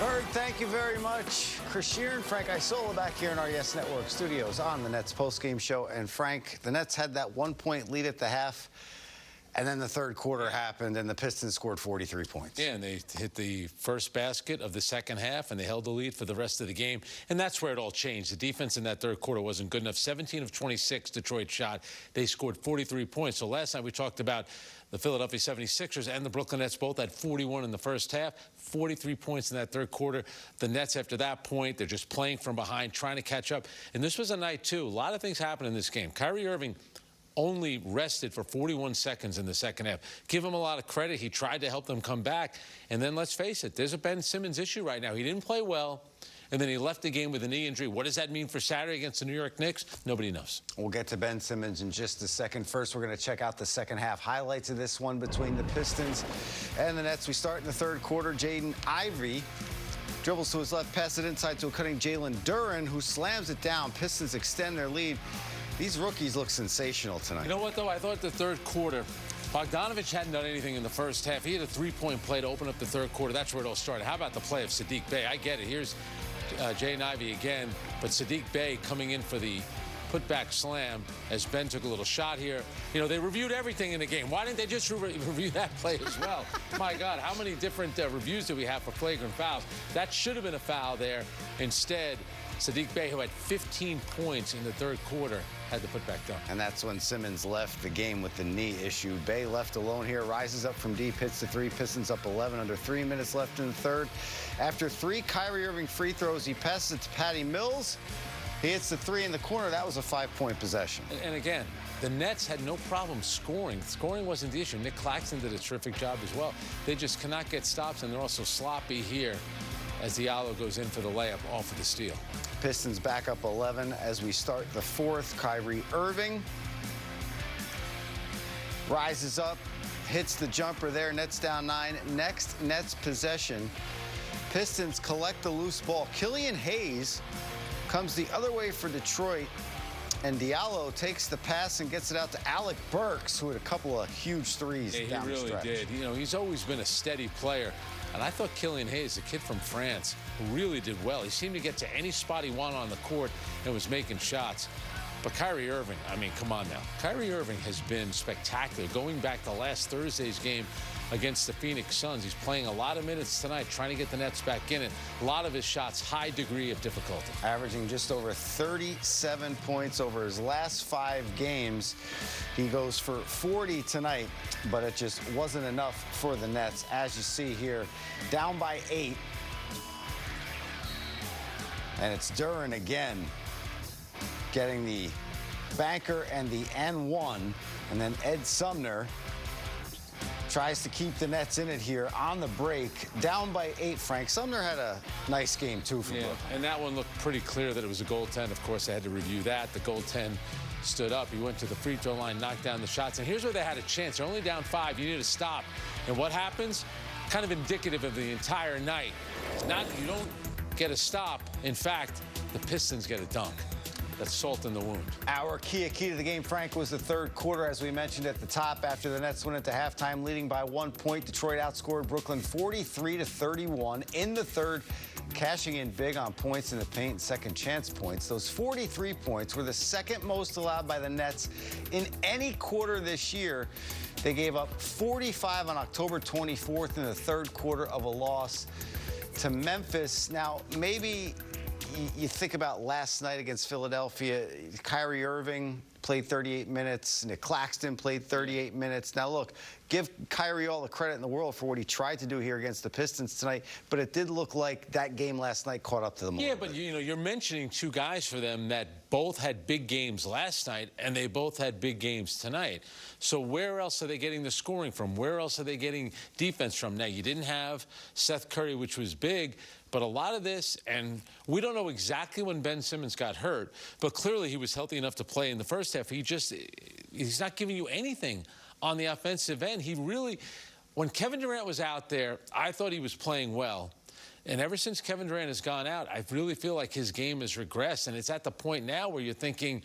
Bird, thank you very much. Chris Sheeran, Frank Isola back here in our Yes Network studios on the Nets postgame show. And Frank, the Nets had that 1-point lead at the half, and then the third quarter happened, and the Pistons scored 43 points. Yeah, and they hit the first basket of the second half, and they held the lead for the rest of the game. And that's where it all changed. The defense in that third quarter wasn't good enough. 17 of 26 Detroit shot. They scored 43 points. So last night we talked about the Philadelphia 76ers and the Brooklyn Nets both had 41 in the first half, 43 points in that third quarter. The Nets, after that point, they're just playing from behind, trying to catch up. And this was a night, too. A lot of things happened in this game. Kyrie Irving only rested for 41 seconds in the second half. Give him a lot of credit. He tried to help them come back. And then let's face it, there's a Ben Simmons issue right now. He didn't play well, and then he left the game with a knee injury. What does that mean for Saturday against the New York Knicks? Nobody knows. We'll get to Ben Simmons in just a second. First, we're going to check out the second half highlights of this one between the Pistons and the Nets. We start in the third quarter. Jaden Ivey dribbles to his left, passes it inside to a cutting Jalen Duren, who slams it down. Pistons extend their lead. These rookies look sensational tonight. You know what, though? I thought the third quarter, Bogdanovich hadn't done anything in the first half. He had a three-point play to open up the third quarter. That's where it all started. How about the play of Saddiq Bey? I get it. Here's Jaden Ivey again, but Saddiq Bey coming in for the putback slam as Ben took a little shot here. You know, they reviewed everything in the game. Why didn't they just review that play as well? My God, how many different reviews do we have for flagrant fouls? That should have been a foul there. Instead, Saddiq Bey, who had 15 points in the third quarter, had the putback done. And that's when Simmons left the game with the knee issue. Bey left alone here, rises up from deep, hits the three. Pistons up 11, under 3 minutes left in the third. After 3 Kyrie Irving free throws, he passes it to Patty Mills. He hits the 3 in the corner. That was a 5-point possession. And again, the Nets had no problem scoring. Scoring wasn't the issue. Nick Claxton did a terrific job as well. They just cannot get stops, and they're also sloppy here as Diallo goes in for the layup off of the steal. Pistons back up 11 as we start the fourth. Kyrie Irving rises up, hits the jumper there. Nets down 9. Next Nets possession. Pistons collect the loose ball. Killian Hayes comes the other way for Detroit, and Diallo takes the pass and gets it out to Alec Burks, who had a couple of huge threes down the stretch. He really did. You know, he's always been a steady player. And I thought Killian Hayes, the kid from France, really did well. He seemed to get to any spot he wanted on the court and was making shots. But Kyrie Irving, I mean, come on now. Kyrie Irving has been spectacular. Going back to last Thursday's game against the Phoenix Suns, he's playing a lot of minutes tonight, trying to get the Nets back in it. A lot of his shots, high degree of difficulty. Averaging just over 37 points over his last 5 games. He goes for 40 tonight, but it just wasn't enough for the Nets. As you see here, down by 8. And it's Duren again, getting the banker and the N1, and then Ed Sumner tries to keep the Nets in it here on the break. Down by 8, Frank. Sumner had a nice game, too, for Brooklyn. And that one looked pretty clear that it was a goaltend. Of course, they had to review that. The goaltend stood up. He went to the free throw line, knocked down the shots. And here's where they had a chance. They're only down 5. You need to stop. And what happens? Kind of indicative of the entire night. It's not that you don't get a stop. In fact, the Pistons get a dunk. That's salt in the wound. Our key to the game, Frank, was the third quarter, as we mentioned at the top. After the Nets went into halftime, leading by 1 point, Detroit outscored Brooklyn 43-31 in the third, cashing in big on points in the paint and second chance points. Those 43 points were the second most allowed by the Nets in any quarter this year. They gave up 45 on October 24th in the third quarter of a loss to Memphis. Now, maybe you think about last night against Philadelphia. Kyrie Irving played 38 minutes. Nick Claxton played 38 minutes. Now, look, give Kyrie all the credit in the world for what he tried to do here against the Pistons tonight, but it did look like that game last night caught up to them. Yeah, but you know, you're mentioning 2 guys for them that both had big games last night, and they both had big games tonight. So where else are they getting the scoring from? Where else are they getting defense from? Now, you didn't have Seth Curry, which was big, but a lot of this, and we don't know exactly when Ben Simmons got hurt, but clearly he was healthy enough to play in the first half. He's not giving you anything on the offensive end. He really, when Kevin Durant was out there, I thought he was playing well. And ever since Kevin Durant has gone out, I really feel like his game has regressed. And it's at the point now where you're thinking,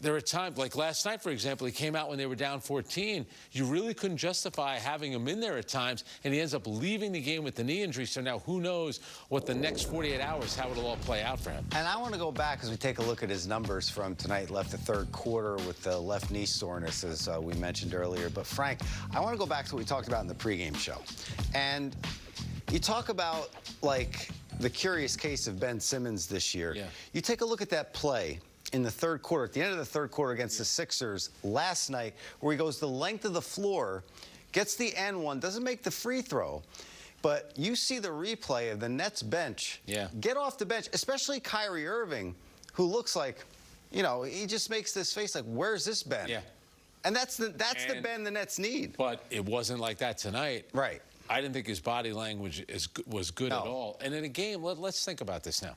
there are times, like last night, for example, he came out when they were down 14. You really couldn't justify having him in there at times, and he ends up leaving the game with the knee injury. So now who knows what the next 48 hours, how it'll all play out for him. And I want to go back as we take a look at his numbers from tonight. Left the third quarter with the left knee soreness, as we mentioned earlier. But Frank, I want to go back to what we talked about in the pregame show. And you talk about, like, the curious case of Ben Simmons this year. Yeah. You take a look at that play in the third quarter, at the end of the third quarter against the Sixers last night, where he goes the length of the floor, gets the N1, doesn't make the free throw, but you see the replay of the Nets bench get off the bench, especially Kyrie Irving, who looks like, you know, he just makes this face like, where's this Ben? Yeah. And that's the Ben the Nets need. But it wasn't like that tonight. Right. I didn't think his body language was good at all. And in a game, let's think about this now.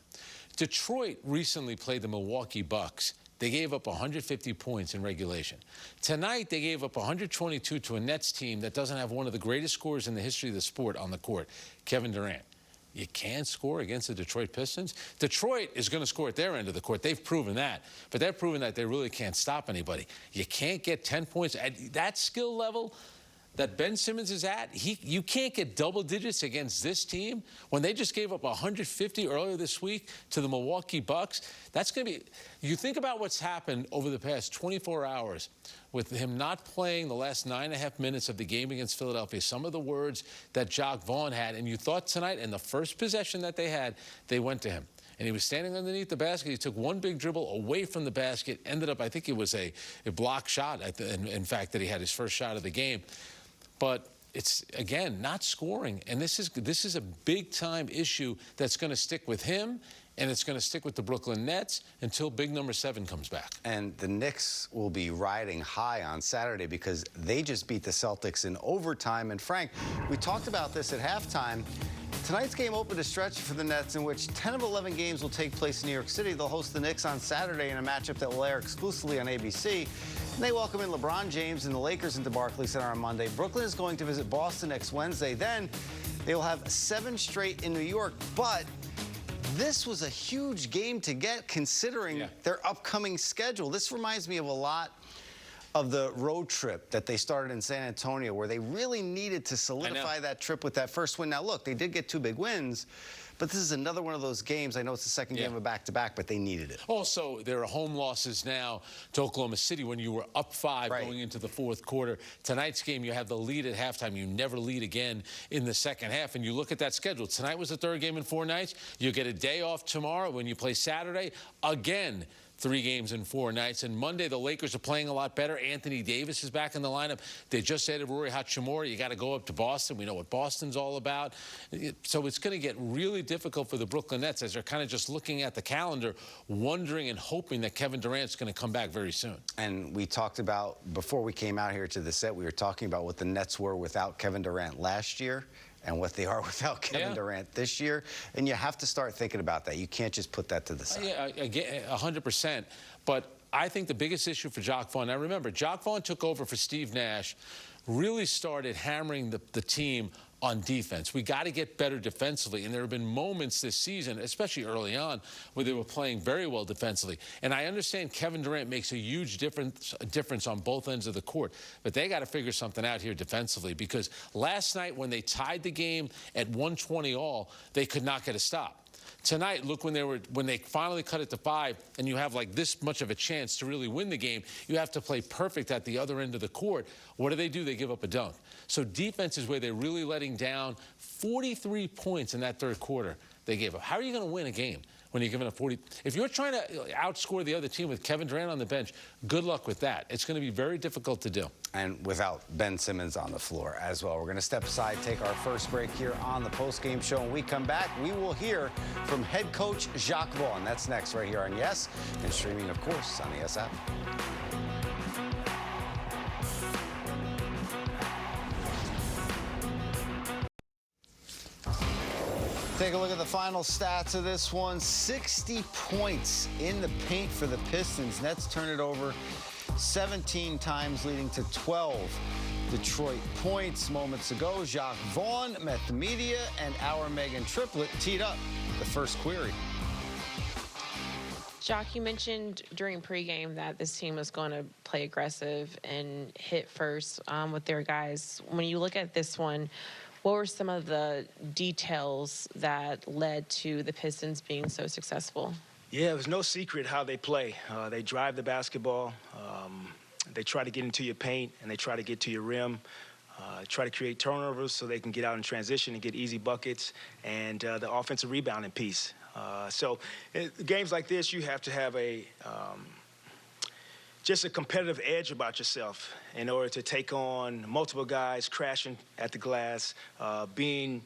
Detroit recently played the Milwaukee Bucks. They gave up 150 points in regulation. Tonight, they gave up 122 to a Nets team that doesn't have one of the greatest scorers in the history of the sport on the court, Kevin Durant. You can't score against the Detroit Pistons. Detroit is going to score at their end of the court. They've proven that. But they've proven that they really can't stop anybody. You can't get 10 points at that skill level that Ben Simmons is at. You can't get double digits against this team when they just gave up 150 earlier this week to the Milwaukee Bucks. That's going to be, you think about what's happened over the past 24 hours with him not playing the last 9.5 minutes of the game against Philadelphia, some of the words that Jacques Vaughn had, and you thought tonight in the first possession that they had, they went to him. And he was standing underneath the basket. He took one big dribble away from the basket, ended up, I think it was a block shot, in fact, that he had his first shot of the game. But it's, again, not scoring. And this is a big-time issue that's going to stick with him, and it's going to stick with the Brooklyn Nets until big number 7 comes back. And the Knicks will be riding high on Saturday because they just beat the Celtics in overtime. And, Frank, we talked about this at halftime. Tonight's game opened a stretch for the Nets in which 10 of 11 games will take place in New York City. They'll host the Knicks on Saturday in a matchup that will air exclusively on ABC. And they welcome in LeBron James and the Lakers into Barclays Center on Monday. Brooklyn is going to visit Boston next Wednesday. Then they will have 7 straight in New York. But this was a huge game to get considering their upcoming schedule. This reminds me of a lot of the road trip that they started in San Antonio, where they really needed to solidify that trip with that first win. Now, look, they did get 2 big wins, but this is another one of those games. I know it's the second game of a back-to-back, but they needed it. Also, there are home losses now to Oklahoma City when you were up 5 going into the fourth quarter. Tonight's game, you have the lead at halftime. You never lead again in the second half. And you look at that schedule. Tonight was the 3rd game in 4 nights. You get a day off tomorrow when you play Saturday. Again, 3 games in 4 nights. And Monday, the Lakers are playing a lot better. Anthony Davis is back in the lineup. They just added Rory Hachimura. You got to go up to Boston. We know what Boston's all about. So it's going to get really difficult for the Brooklyn Nets as they're kind of just looking at the calendar, wondering and hoping that Kevin Durant's going to come back very soon. And we talked about, before we came out here to the set, we were talking about what the Nets were without Kevin Durant last year and what they are without Kevin Durant this year. And you have to start thinking about that. You can't just put that to the side. Yeah, again, 100%. But I think the biggest issue for Jacques Vaughn, now remember, Jacques Vaughn took over for Steve Nash, really started hammering the team on defense. We got to get better defensively. And there have been moments this season, especially early on, where they were playing very well defensively. And I understand Kevin Durant makes a huge difference on both ends of the court. But they got to figure something out here defensively, because last night when they tied the game at 120 all, they could not get a stop. Tonight, look, when they finally cut it to 5 and you have like this much of a chance to really win the game, you have to play perfect at the other end of the court. What do? They give up a dunk. So defense is where they're really letting down. 43 points in that third quarter they gave up. How are you going to win a game when you're giving up 40? If you're trying to outscore the other team with Kevin Durant on the bench, good luck with that. It's going to be very difficult to do. And without Ben Simmons on the floor as well. We're going to step aside, take our first break here on the postgame show. When we come back, we will hear from head coach Jacques Vaughn. That's next right here on Yes, and streaming, of course, on the Yes app. Take a look at the final stats of this one. 60 points in the paint for the Pistons. Nets turn it over 17 times, leading to 12 Detroit points. Moments ago, Jacques Vaughn met the media, and our Megan Triplett teed up the first query. Jock, you mentioned during pregame that this team was going to play aggressive and hit first with their guys. When you look at this one, what were some of the details that led to the Pistons being so successful? Yeah, it was no secret how they play. They drive the basketball. They try to get into your paint, and they try to get to your rim. Try to create turnovers so they can get out in transition and get easy buckets, and the offensive rebounding piece. So games like this, you have to have just a competitive edge about yourself in order to take on multiple guys crashing at the glass, being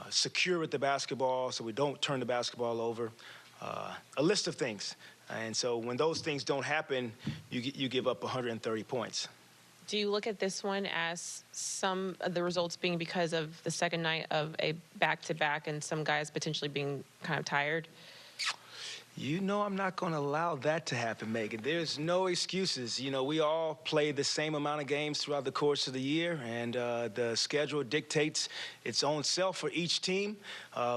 secure with the basketball so we don't turn the basketball over, a list of things. And so when those things don't happen, you give up 130 points. Do you look at this one as some of the results being because of the second night of a back-to-back and some guys potentially being kind of tired? You know, I'm not going to allow that to happen, Megan. There's no excuses. You know, we all play the same amount of games throughout the course of the year, and the schedule dictates its own self for each team.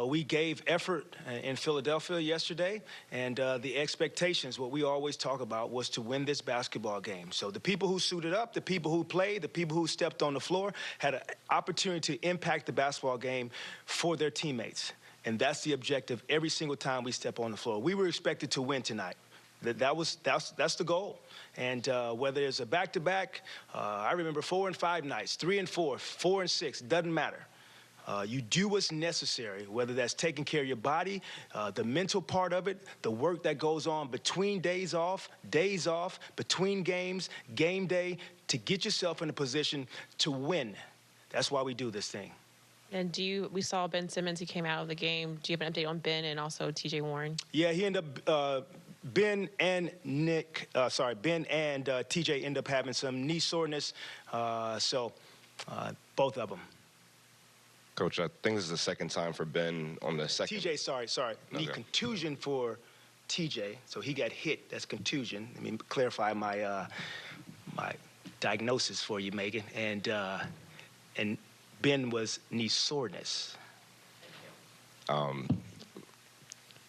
We gave effort in Philadelphia yesterday, and the expectations, what we always talk about, was to win this basketball game. So the people who suited up, the people who played, the people who stepped on the floor had an opportunity to impact the basketball game for their teammates. And that's the objective every single time we step on the floor. We were expected to win tonight. That's the goal. And whether it's a back-to-back, I remember 4 and 5 nights, 3 and 4, 4 and 6, doesn't matter. You do what's necessary, whether that's taking care of your body, the mental part of it, the work that goes on between days off, between games, game day, to get yourself in a position to win. That's why we do this thing. And we saw Ben Simmons, he came out of the game. Do you have an update on Ben and also TJ Warren? Yeah, he ended up, Ben and TJ ended up having some knee soreness, so both of them. Coach, I think this is the second time for Ben on the second. TJ, sorry. Knee Okay. contusion for TJ, so he got hit. That's contusion. Let me clarify my my diagnosis for you, Megan. And Ben was knee soreness.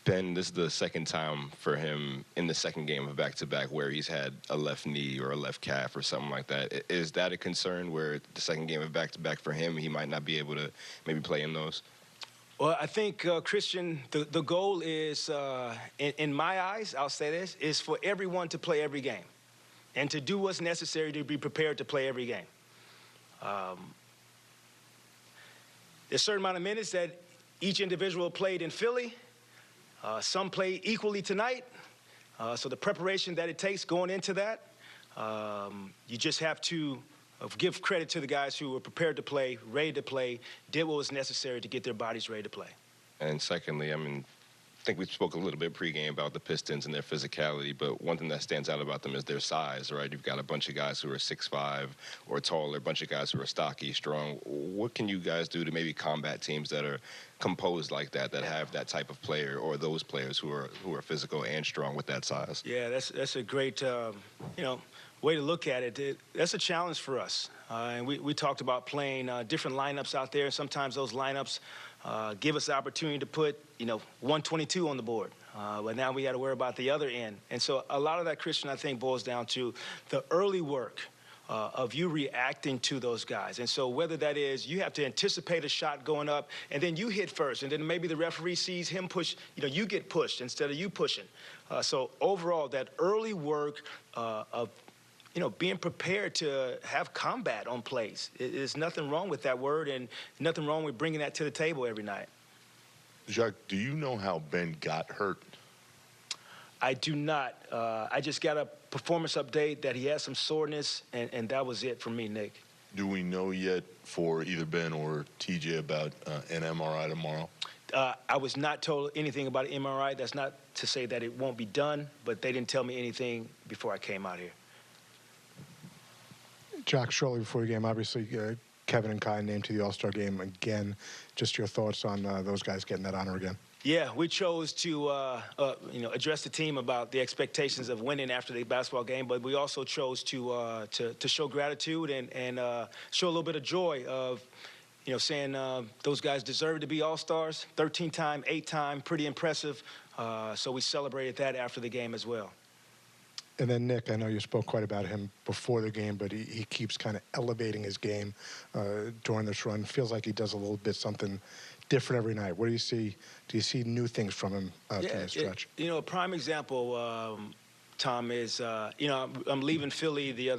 Ben, this is the second time for him in the second game of back-to-back where he's had a left knee or a left calf or something like that. Is that a concern where the second game of back-to-back for him, he might not be able to maybe play in those? Well, I think, Christian, the goal is, in my eyes, I'll say this, is for everyone to play every game and to do what's necessary to be prepared to play every game. There's a certain amount of minutes that each individual played in Philly. Some played equally tonight. So the preparation that it takes going into that, you just have to give credit to the guys who were prepared to play, ready to play, did what was necessary to get their bodies ready to play. And secondly, I think we spoke a little bit pregame about the Pistons and their physicality, but one thing that stands out about them is their size, right? You've got a bunch of guys who are 6'5" or taller, a bunch of guys who are stocky, strong. What can you guys do to maybe combat teams that are composed like that have that type of player, or those players who are physical and strong with that size? Yeah, that's a great way to look at it. That's a challenge for us. And we talked about playing different lineups out there. Sometimes those lineups give us the opportunity to put 122 on the board. But now we got to worry about the other end. And so a lot of that, Christian, I think boils down to the early work of you reacting to those guys. And so whether that is you have to anticipate a shot going up and then you hit first, and then maybe the referee sees him push, you get pushed instead of you pushing. So overall, that early work of being prepared to have combat on plays. There's nothing wrong with that word and nothing wrong with bringing that to the table every night. Jacques, do you know how Ben got hurt? I do not. I just got a performance update that he had some soreness, and that was it for me, Nick. Do we know yet for either Ben or TJ about an MRI tomorrow? I was not told anything about an MRI. That's not to say that it won't be done, but they didn't tell me anything before I came out here. Jack, shortly before the game, obviously, Kevin and Kai named to the All-Star game again. Just your thoughts on those guys getting that honor again? Yeah, we chose to, address the team about the expectations of winning after the basketball game, but we also chose to show gratitude and show a little bit of joy of saying those guys deserve to be All-Stars. 13-time, 8-time, pretty impressive. So we celebrated that after the game as well. And then, Nick, I know you spoke quite about him before the game, but he keeps kind of elevating his game during this run. Feels like he does a little bit something different every night. What do you see? Do you see new things from him during the stretch? A prime example, Tom, is I'm leaving Philly the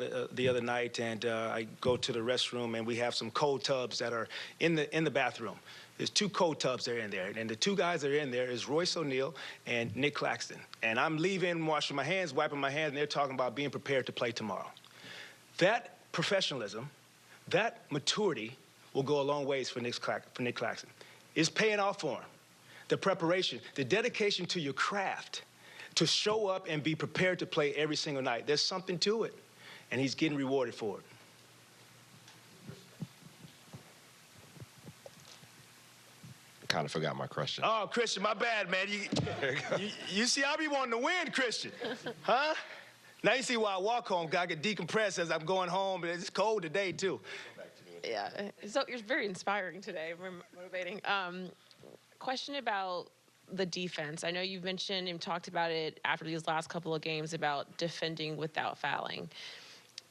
other night, and I go to the restroom, and we have some cold tubs that are in the bathroom. There's 2 cold tubs that are in there, and the 2 guys that are in there is Royce O'Neal and Nick Claxton. And I'm leaving, washing my hands, wiping my hands, and they're talking about being prepared to play tomorrow. That professionalism, that maturity will go a long ways for Nick Claxton. It's paying off for him. The preparation, the dedication to your craft, to show up and be prepared to play every single night. There's something to it, and he's getting rewarded for it. Kind of forgot my question. Oh, Christian, my bad, man. You see, I be wanting to win, Christian. Huh? Now you see why I walk home. I get decompressed as I'm going home, but it's cold today, too. Yeah, so you're very inspiring today, motivating. Question about the defense. I know you've mentioned and talked about it after these last couple of games about defending without fouling.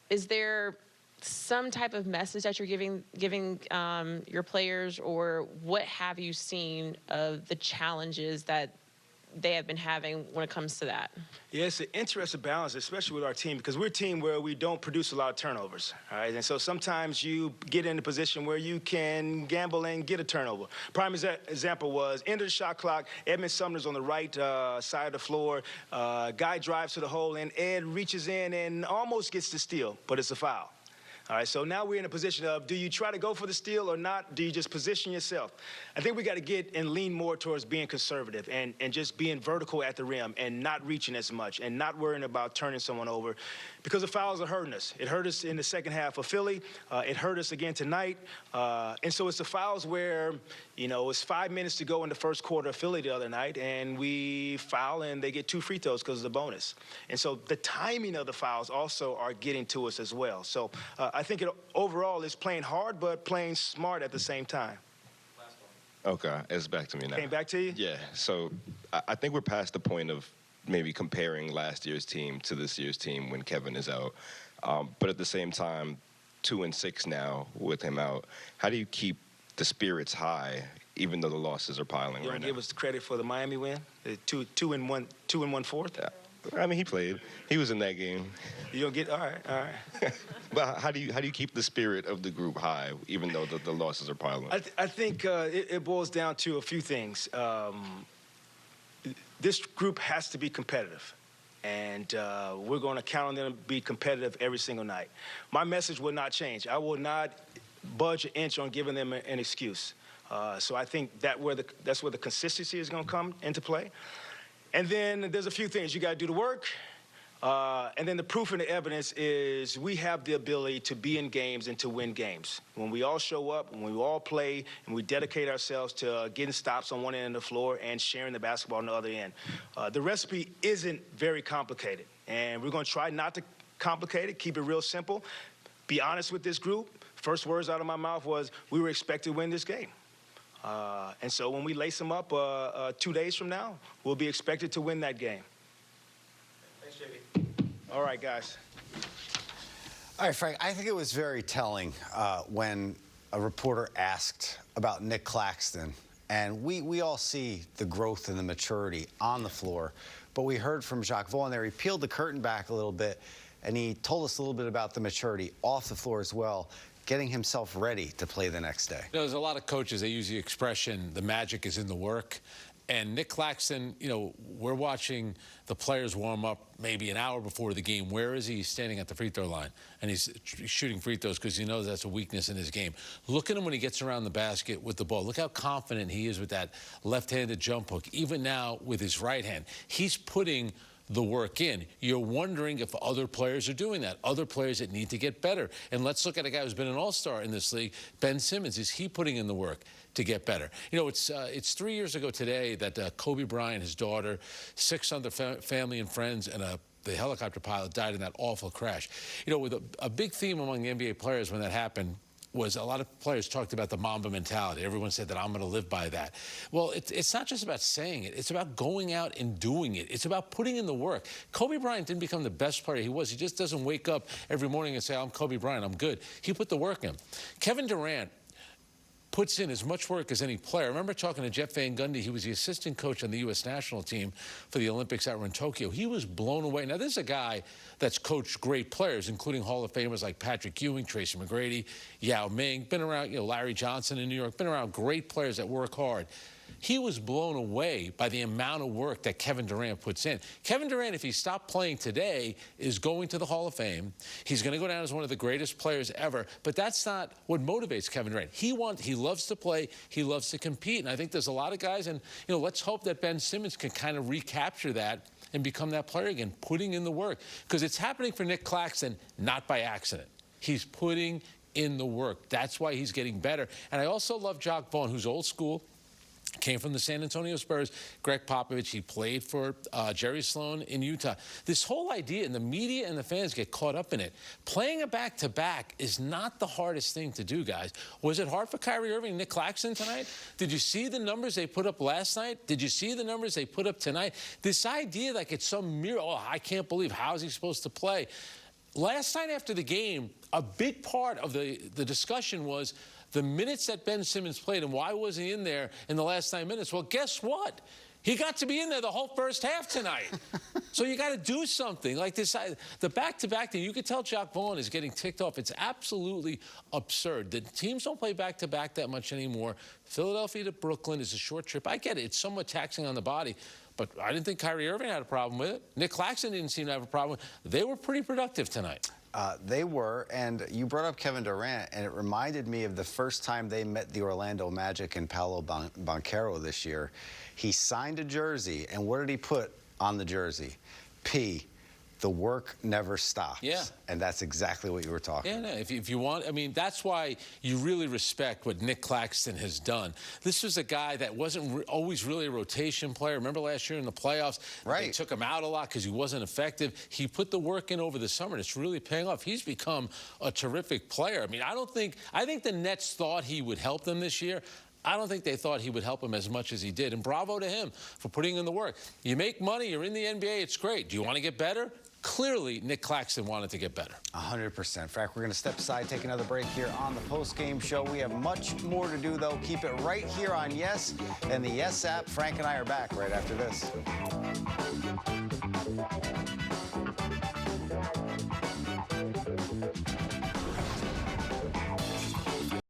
Is there some type of message that you're giving your players, or what have you seen of the challenges that they have been having when it comes to that? Yeah, it's an interesting balance, especially with our team, because we're a team where we don't produce a lot of turnovers, all right? And so sometimes you get in a position where you can gamble and get a turnover. Prime example was end of the shot clock, Edmund Sumner's on the right side of the floor, guy drives to the hole, and Ed reaches in and almost gets the steal, but it's a foul. All right, so now we're in a position of, do you try to go for the steal or not? Do you just position yourself? I think we got to get and lean more towards being conservative and just being vertical at the rim and not reaching as much and not worrying about turning someone over, because the fouls are hurting us. It hurt us in the second half of Philly. It hurt us again tonight. And so it's the fouls where, it's 5 minutes to go in the first quarter of Philly the other night, and we foul, and they get 2 free throws because of the bonus. And so the timing of the fouls also are getting to us as well. So I think it overall is playing hard, but playing smart at the same time. Okay, it's back to me now. Came back to you? Yeah, so I think we're past the point of maybe comparing last year's team to this year's team when Kevin is out. But at the same time, 2-6 now with him out. How do you keep the spirits high, even though the losses are piling You right don't now? give us the credit for the Miami win? Two and one fourth? Yeah. I mean, he played. He was in that game. You don't get all right. But how do you keep the spirit of the group high, even though the losses are piling? I think it boils down to a few things. This group has to be competitive, and we're going to count on them to be competitive every single night. My message will not change. I will not budge an inch on giving them an excuse. So I think that's where the consistency is going to come into play. And then there's a few things. You got to do the work. And then the proof and the evidence is we have the ability to be in games and to win games. When we all show up, when we all play, and we dedicate ourselves to getting stops on one end of the floor and sharing the basketball on the other end. The recipe isn't very complicated. And we're going to try not to complicate it, keep it real simple. Be honest with this group. First words out of my mouth was, we were expected to win this game. And so when we lace them up 2 days from now, we'll be expected to win that game. Thanks, JB. All right, guys. All right, Frank, I think it was very telling when a reporter asked about Nick Claxton. And we all see the growth and the maturity on the floor. But we heard from Jacques Vaughn there. He peeled the curtain back a little bit, and he told us a little bit about the maturity off the floor as well, getting himself ready to play the next day. There's a lot of coaches, they use the expression, the magic is in the work. And Nick Claxton, we're watching the players warm up maybe an hour before the game. Where is he? He's standing at the free throw line, and he's shooting free throws because he knows that's a weakness in his game. Look at him when he gets around the basket with the ball. Look how confident he is with that left-handed jump hook, even now with his right hand. He's putting the work in. You're wondering if other players are doing that, other players that need to get better. And let's look at a guy who's been an all-star in this league, Ben Simmons. Is he putting in the work to get better? It's 3 years ago today that Kobe Bryant, his daughter, 6 other family and friends, and the helicopter pilot died in that awful crash. With a big theme among the NBA players when that happened, was a lot of players talked about the Mamba mentality. Everyone said that I'm going to live by that. Well, it's not just about saying it. It's about going out and doing it. It's about putting in the work. Kobe Bryant didn't become the best player he was. He just doesn't wake up every morning and say, I'm Kobe Bryant, I'm good. He put the work in. Kevin Durant puts in as much work as any player. I remember talking to Jeff Van Gundy. He was the assistant coach on the U.S. national team for the Olympics that were in Tokyo. He was blown away. Now, this is a guy that's coached great players, including Hall of Famers like Patrick Ewing, Tracy McGrady, Yao Ming, been around, Larry Johnson in New York, been around great players that work hard. He was blown away by the amount of work that Kevin Durant puts in. Kevin Durant, if he stopped playing today, is going to the Hall of Fame. He's going to go down as one of the greatest players ever. But that's not what motivates Kevin Durant. He loves to play. He loves to compete. And I think there's a lot of guys, and let's hope that Ben Simmons can kind of recapture that and become that player again, putting in the work. Because it's happening for Nick Claxton, not by accident. He's putting in the work. That's why he's getting better. And I also love Jacque Vaughn, who's old school. Came from the San Antonio Spurs. Greg Popovich, he played for Jerry Sloan in Utah. This whole idea, and the media and the fans get caught up in it. Playing a back-to-back is not the hardest thing to do, guys. Was it hard for Kyrie Irving and Nick Claxton tonight? Did you see the numbers they put up last night? Did you see the numbers they put up tonight? This idea like it's some miracle, I can't believe, how is he supposed to play? Last night after the game, a big part of the discussion was the minutes that Ben Simmons played and why was he in there in the last 9 minutes? Well, guess what? He got to be in there the whole first half tonight. So you got to do something like this. The back-to-back thing, you could tell Jacque Vaughn is getting ticked off. It's absolutely absurd. The teams don't play back-to-back that much anymore. Philadelphia to Brooklyn is a short trip. I get it. It's somewhat taxing on the body. But I didn't think Kyrie Irving had a problem with it. Nick Claxton didn't seem to have a problem. They were pretty productive tonight. They were, and you brought up Kevin Durant, and it reminded me of the first time they met the Orlando Magic and Paolo Banchero this year. He signed a jersey, and what did he put on the jersey? P. The work never stops. Yeah. And that's exactly what you were talking about. Yeah, no, if you want, I mean, that's why you really respect what Nick Claxton has done. This was a guy that wasn't always really a rotation player. Remember last year in the playoffs? Right. They took him out a lot because he wasn't effective. He put the work in over the summer, and it's really paying off. He's become a terrific player. I mean, I think the Nets thought he would help them this year. I don't think they thought he would help them as much as he did. And bravo to him for putting in the work. You make money, you're in the NBA, it's great. Do you want to get better? Clearly, Nick Claxton wanted to get better. 100%. Frank, we're going to step aside, take another break here on the post-game show. We have much more to do, though. Keep it right here on Yes and the Yes app. Frank and I are back right after this.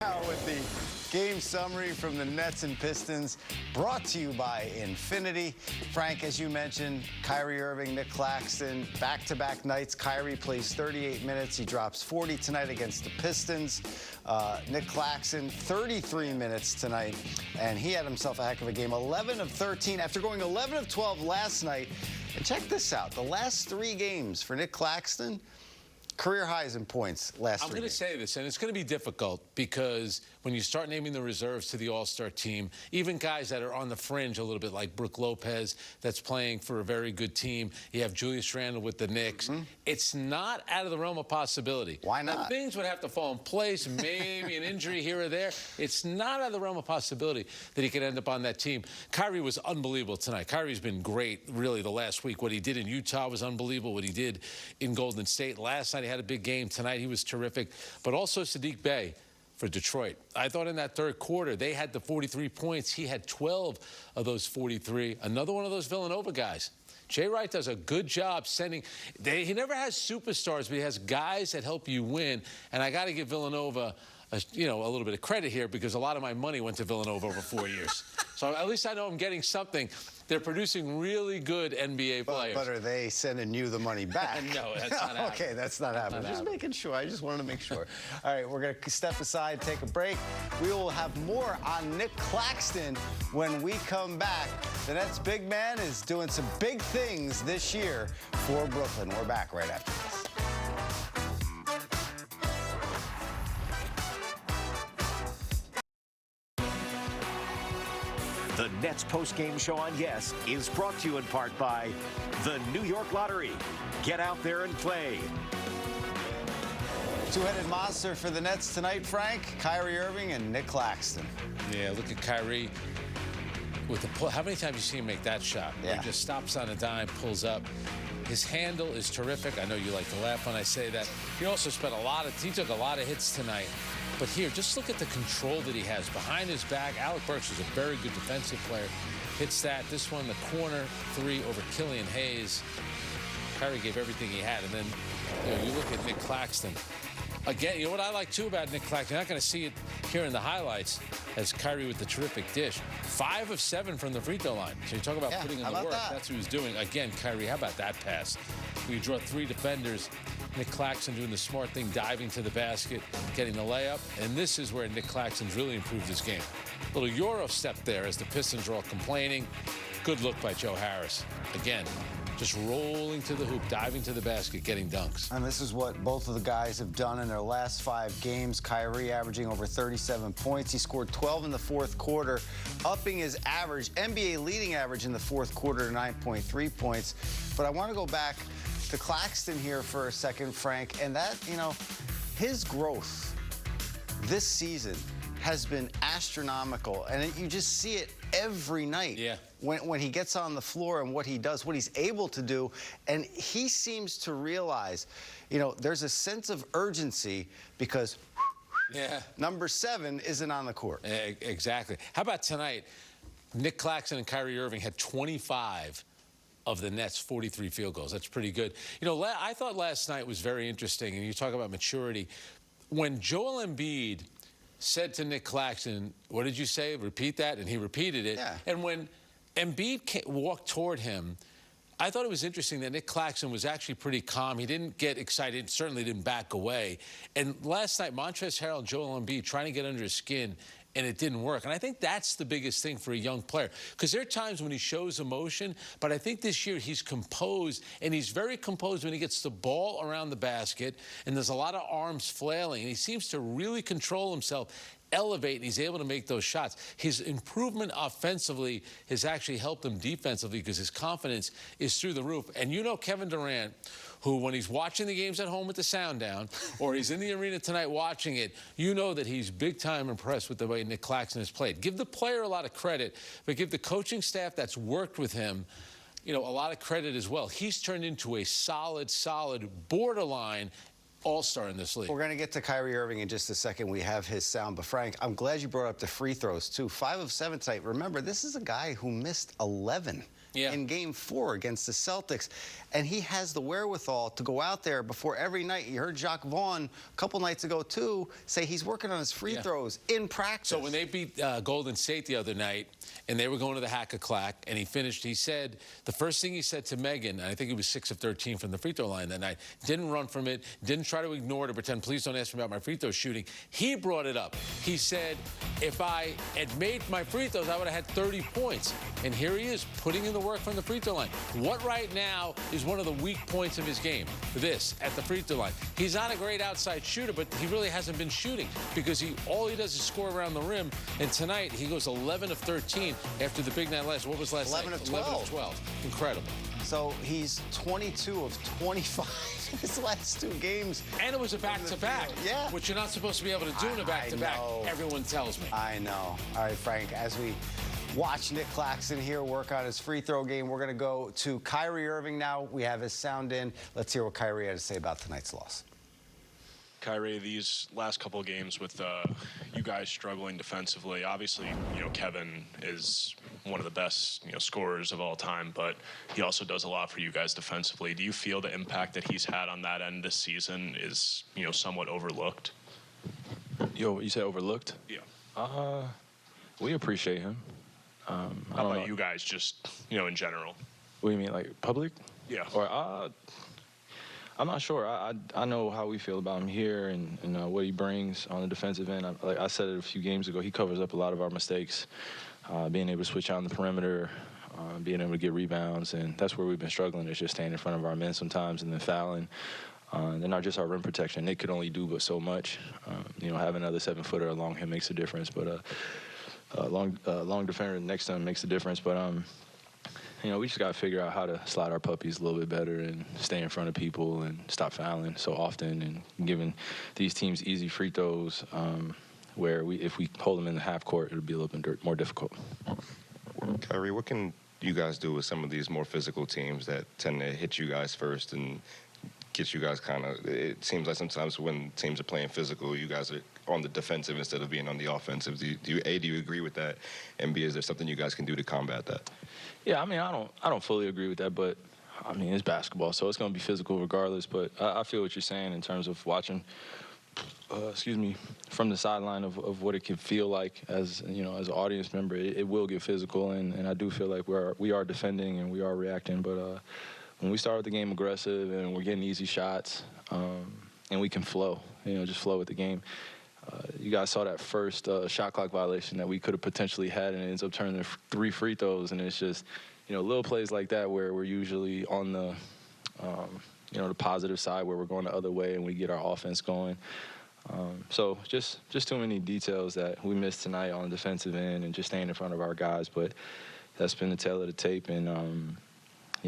Now with the game summary from the Nets and Pistons, brought to you by Infinity. Frank, as you mentioned, Kyrie Irving, Nick Claxton, back-to-back nights. Kyrie plays 38 minutes. He drops 40 tonight against the Pistons. Nick Claxton, 33 minutes tonight, and he had himself a heck of a game. 11 of 13 after going 11 of 12 last night. And check this out. The last 3 games for Nick Claxton, career highs in points last 3 games. I'm going to say this, and it's going to be difficult because when you start naming the reserves to the All-Star team, even guys that are on the fringe a little bit, like Brook Lopez, that's playing for a very good team. You have Julius Randle with the Knicks. It's not out of the realm of possibility. Why not? Now, things would have to fall in place, maybe an injury here or there. It's not out of the realm of possibility that he could end up on that team. Kyrie was unbelievable tonight. Kyrie's been great, really, the last week. What he did in Utah was unbelievable. What he did in Golden State last night, he had a big game. Tonight, he was terrific. But also Sadiq Bey for Detroit. I thought in that third quarter, they had the 43 points. He had 12 of those 43. Another one of those Villanova guys. Jay Wright does a good job sending. He never has superstars, but he has guys that help you win. And I got to give Villanova a little bit of credit here because a lot of my money went to Villanova over 4 years. So at least I know I'm getting something. They're producing really good NBA players. But are they sending you the money back? No, that's not happening. Okay, that's not happening. Just making sure. I just wanted to make sure. All right, we're going to step aside, take a break. We will have more on Nick Claxton when we come back. The Nets big man is doing some big things this year for Brooklyn. We're back right after this. The Nets post-game show on Yes is brought to you in part by the New York Lottery. Get out there and play. Two-headed monster for the Nets tonight, Frank. Kyrie Irving and Nick Claxton. Yeah, look at Kyrie with the pull. How many times you see him make that shot? Yeah. He just stops on a dime, pulls up. His handle is terrific. I know you like to laugh when I say that. He also spent he took a lot of hits tonight. But here, just look at the control that he has behind his back. Alec Burks is a very good defensive player. Hits that. This one, the corner three over Killian Hayes. Kyrie gave everything he had. And then, you look at Nick Claxton. Again, you know what I like, too, about Nick Claxton? You're not going to see it here in the highlights as Kyrie with the terrific dish. 5 of 7 from the free throw line. So you talk about putting in the work. That's what he was doing. Again, Kyrie, how about that pass? You draw 3 defenders. Nick Claxton doing the smart thing, diving to the basket, getting the layup. And this is where Nick Claxton's really improved his game. A little Euro step there as the Pistons are all complaining. Good look by Joe Harris. Again, just rolling to the hoop, diving to the basket, getting dunks. And this is what both of the guys have done in their last 5 games. Kyrie averaging over 37 points. He scored 12 in the fourth quarter, upping his average, NBA leading average in the fourth quarter to 9.3 points. But I want to go back to Claxton here for a second, Frank, and that, his growth this season has been astronomical, and you just see it every night. Yeah. When he gets on the floor and what he does, what he's able to do, and he seems to realize, there's a sense of urgency because number 7 isn't on the court. Exactly. How about tonight? Nick Claxton and Kyrie Irving had 25 of the Nets' 43 field goals. That's pretty good. I thought last night was very interesting, and you talk about maturity. When Joel Embiid said to Nick Claxton, what did you say? Repeat that. And he repeated it. Yeah. And when Embiid walked toward him, I thought it was interesting that Nick Claxton was actually pretty calm. He didn't get excited, certainly didn't back away. And last night, Montrezl Harrell and Joel Embiid trying to get under his skin, and it didn't work. And I think that's the biggest thing for a young player, because there are times when he shows emotion, but I think this year he's composed, and he's very composed when he gets the ball around the basket, and there's a lot of arms flailing, and he seems to really control himself, elevate, and he's able to make those shots. His improvement offensively has actually helped him defensively because his confidence is through the roof. And Kevin Durant, who when he's watching the games at home with the sound down, or he's in the arena tonight watching it, that he's big time impressed with the way Nick Claxton has played. Give the player a lot of credit, but give the coaching staff that's worked with him, a lot of credit as well. He's turned into a solid, borderline all-star in this league. We're going to get to Kyrie Irving in just a second. We have his sound. But, Frank, I'm glad you brought up the free throws, too. 5 of 7 tonight. Remember, this is a guy who missed 11 in Game 4 against the Celtics. And he has the wherewithal to go out there before every night. You heard Jacques Vaughn a couple nights ago, too, say he's working on his free throws in practice. So when they beat Golden State the other night, and they were going to the hack-a-clack, and he said, the first thing he said to Megan, and I think he was 6 of 13 from the free throw line that night, didn't run from it, didn't try to ignore it or pretend, please don't ask me about my free throw shooting. He brought it up. He said, if I had made my free throws, I would have had 30 points. And here he is, putting in the work from the free throw line. What right now is one of the weak points of his game? This, at the free throw line. He's not a great outside shooter, but he really hasn't been shooting because all he does is score around the rim. And tonight, he goes 11 of 13 after the big night last. What was last 11 night? of 12. 11 of 12. Incredible. So he's 22 of 25 in his last 2 games. And it was a back-to-back, which you're not supposed to be able to do in a back-to-back, everyone tells me. I know. All right, Frank, as we watch Nick Claxton here work on his free throw game, we're going to go to Kyrie Irving now. We have his sound in. Let's hear what Kyrie had to say about tonight's loss. Kyrie, these last couple of games with you guys struggling defensively, obviously, Kevin is one of the best, scorers of all time, but he also does a lot for you guys defensively. Do you feel the impact that he's had on that end this season is, somewhat overlooked? You said overlooked? Yeah. We appreciate him. How about you guys just, in general? What do you mean, like public? Yeah. Or I'm not sure. I know how we feel about him here and what he brings on the defensive end. Like I said it a few games ago, he covers up a lot of our mistakes, being able to switch on the perimeter, being able to get rebounds, and that's where we've been struggling, is just staying in front of our men sometimes and then fouling. And not just our rim protection. Nick could only do but so much. Having another 7-footer along him makes a difference, but long defender next to him makes a difference. But we just got to figure out how to slide our puppies a little bit better and stay in front of people and stop fouling so often and giving these teams easy free throws where if we hold them in the half court, it'll be a little bit more difficult. Kyrie, what can you guys do with some of these more physical teams that tend to hit you guys first and get you guys it seems like sometimes when teams are playing physical, you guys are on the defensive instead of being on the offensive. Do you agree with that? And B, is there something you guys can do to combat that? Yeah, I mean, I don't fully agree with that, but I mean, it's basketball, so it's going to be physical regardless. But I feel what you're saying in terms of watching, from the sideline of what it can feel like as as an audience member. It will get physical, and I do feel like we are defending and we are reacting. But when we start the game aggressive and we're getting easy shots, and we can flow, just flow with the game. You guys saw that first shot clock violation that we could have potentially had, and it ends up turning to 3 free throws. And it's just, little plays like that where we're usually on the, the positive side where we're going the other way and we get our offense going. So just too many details that we missed tonight on the defensive end and just staying in front of our guys. But that's been the tail of the tape, and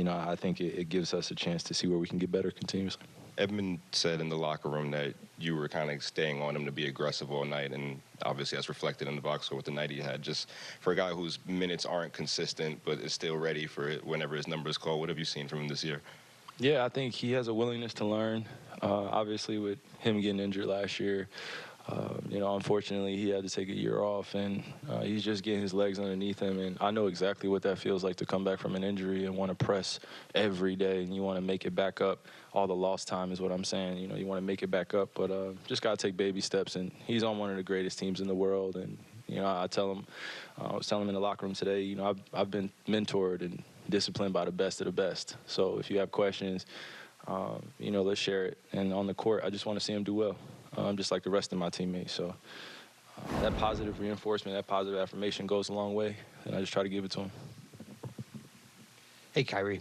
I think it gives us a chance to see where we can get better continuously. Edmund said in the locker room that you were kind of staying on him to be aggressive all night, and obviously that's reflected in the box score with the night he had. Just for a guy whose minutes aren't consistent but is still ready for it whenever his number is called, what have you seen from him this year? Yeah, I think he has a willingness to learn. Obviously, with him getting injured last year, unfortunately, he had to take a year off, and he's just getting his legs underneath him. And I know exactly what that feels like to come back from an injury and want to press every day, and you want to make it back up. All the lost time is what I'm saying. You want to make it back up, but just got to take baby steps. And he's on one of the greatest teams in the world. And, I tell him, I was telling him in the locker room today, I've been mentored and disciplined by the best of the best. So if you have questions, let's share it. And on the court, I just want to see him do well. Just like the rest of my teammates. So that positive reinforcement, that positive affirmation goes a long way, and I just try to give it to him. Hey, Kyrie.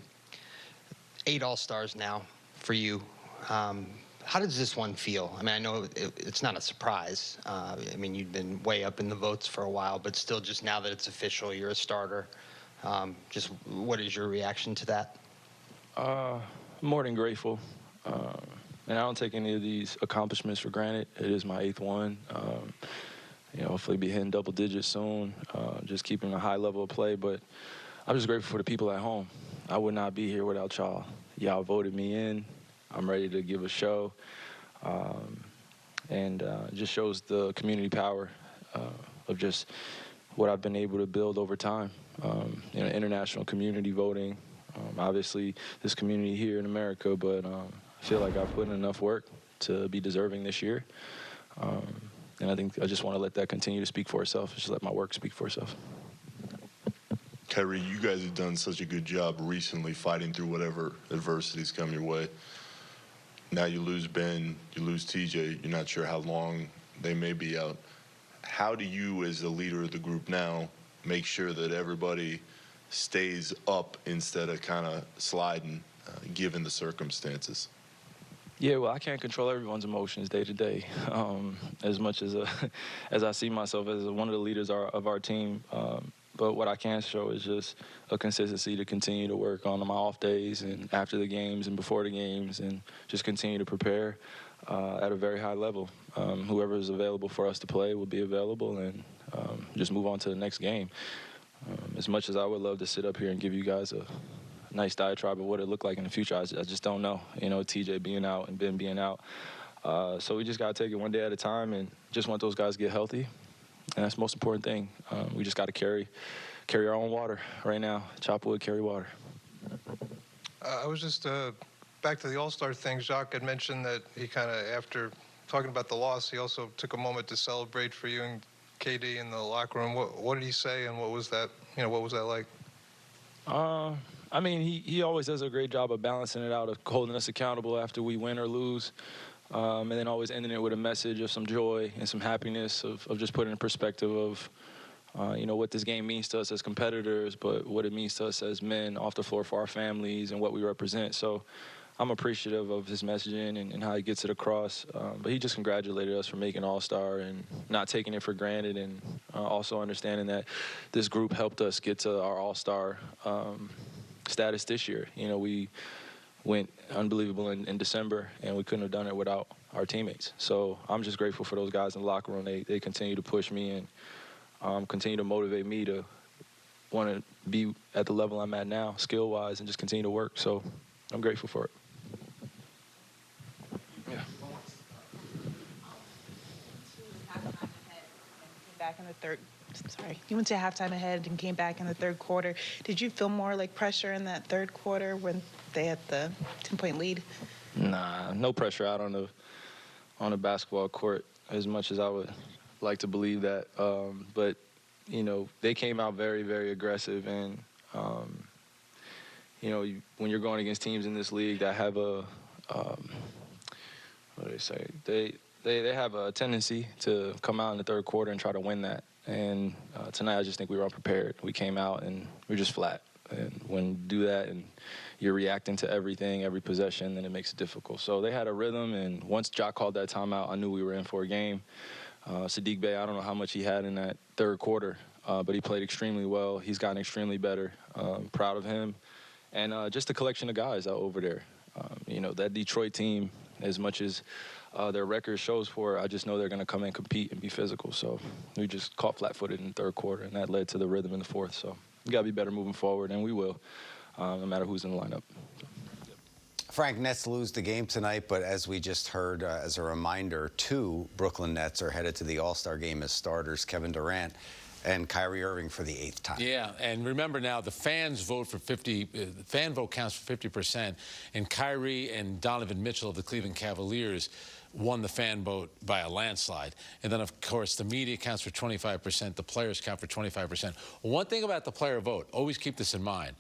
8 All-Stars now for you. How does this one feel? I mean, I know it's not a surprise. You've been way up in the votes for a while, but still just now that it's official, you're a starter. Just what is your reaction to that? More than grateful. And I don't take any of these accomplishments for granted. It is my 8th one. Hopefully be hitting double digits soon, just keeping a high level of play. But I'm just grateful for the people at home. I would not be here without y'all. Y'all voted me in. I'm ready to give a show. And it just shows the community power of just what I've been able to build over time. International community voting. Obviously, this community here in America, but I feel like I've put in enough work to be deserving this year. And I think I just want to let that continue to speak for itself. Just let my work speak for itself. Kyrie, you guys have done such a good job recently fighting through whatever adversities come your way. Now you lose Ben, you lose TJ. You're not sure how long they may be out. How do you, as the leader of the group now, make sure that everybody stays up instead of kind of sliding, given the circumstances? Yeah, well, I can't control everyone's emotions day to day. As much as as I see myself as one of the leaders of our team, but what I can show is just a consistency to continue to work on my off days and after the games and before the games, and just continue to prepare at a very high level. Whoever is available for us to play will be available, and just move on to the next game. As much as I would love to sit up here and give you guys a nice diatribe of what it looked like in the future, I just don't know. TJ being out and Ben being out. So we just got to take it one day at a time and just want those guys to get healthy. And that's the most important thing. We just got to carry our own water right now. Chop wood, carry water. I was just back to the All-Star thing. Jacques had mentioned that he kind of, after talking about the loss, he also took a moment to celebrate for you and KD in the locker room. What did he say, and what was that? What was that like? He always does a great job of balancing it out, of holding us accountable after we win or lose, and then always ending it with a message of some joy and some happiness, of just putting in perspective of, what this game means to us as competitors, but what it means to us as men off the floor for our families and what we represent. So I'm appreciative of his messaging and how he gets it across. But he just congratulated us for making All-Star and not taking it for granted, and also understanding that this group helped us get to our All-Star status this year. You know, we went unbelievable in December, and we couldn't have done it without our teammates. So I'm just grateful for those guys in the locker room. They continue to push me and continue to motivate me to want to be at the level I'm at now, skill-wise, and just continue to work. So I'm grateful for it. Yeah. Back in the third. Sorry, you went to halftime ahead and came back in the third quarter. Did you feel more like pressure in that third quarter when they had the 10-point lead? Nah, no pressure out on the basketball court, as much as I would like to believe that. But you know, they came out very, very aggressive, and you know, when you're going against teams in this league that have a what do they say? They have a tendency to come out in the third quarter and try to win that. And tonight, I just think we were unprepared. We came out and we were just flat. And when you do that and you're reacting to everything, every possession, then it makes it difficult. So they had a rhythm, and once Jock called that timeout, I knew we were in for a game. Sadiq Bey, I don't know how much he had in that third quarter, but he played extremely well. He's gotten extremely better. Proud of him. And just a collection of guys out over there. You know, that Detroit team, as much as their record shows for it, I just know they're going to come and compete and be physical. So we just caught flat-footed in the third quarter, and that led to the rhythm in the fourth. So we got to be better moving forward, and we will, no matter who's in the lineup. Frank, Nets lose the game tonight, but as we just heard, as a reminder, 2 Brooklyn Nets are headed to the All-Star game as starters, Kevin Durant and Kyrie Irving for the 8th time. Yeah, and remember now, the fans vote for 50, the fan vote counts for 50%, and Kyrie and Donovan Mitchell of the Cleveland Cavaliers won the fan vote by a landslide. And then, of course, the media counts for 25%, the players count for 25%. One thing about the player vote, always keep this in mind,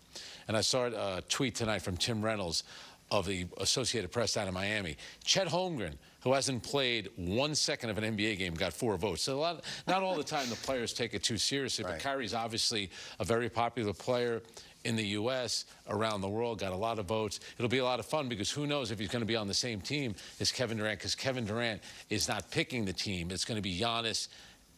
and I saw a tweet tonight from Tim Reynolds of the Associated Press down in Miami. Chet Holmgren, who hasn't played 1 second of an NBA game, got 4 votes. So not all the time the players take it too seriously, but Kyrie's obviously a very popular player in the U.S., around the world, got a lot of votes. It'll be a lot of fun because who knows if he's going to be on the same team as Kevin Durant, because Kevin Durant is not picking the team. It's going to be Giannis